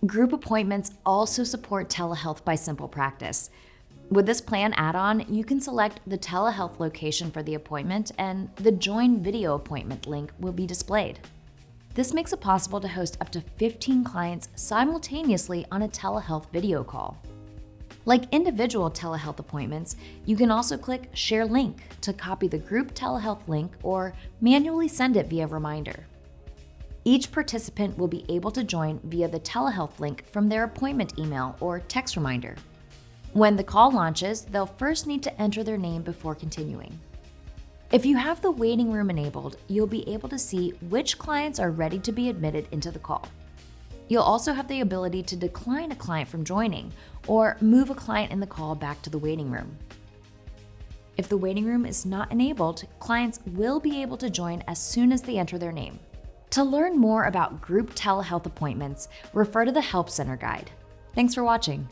Group appointments also support Telehealth by SimplePractice. With this plan add-on, you can select the telehealth location for the appointment, and the Join Video Appointment link will be displayed. This makes it possible to host up to 15 clients simultaneously on a telehealth video call. Like individual telehealth appointments, you can also click Share Link to copy the group telehealth link or manually send it via reminder. Each participant will be able to join via the telehealth link from their appointment email or text reminder. When the call launches, they'll first need to enter their name before continuing. If you have the waiting room enabled, you'll be able to see which clients are ready to be admitted into the call. You'll also have the ability to decline a client from joining or move a client in the call back to the waiting room. If the waiting room is not enabled, clients will be able to join as soon as they enter their name. To learn more about group telehealth appointments, refer to the Help Center guide. Thanks for watching.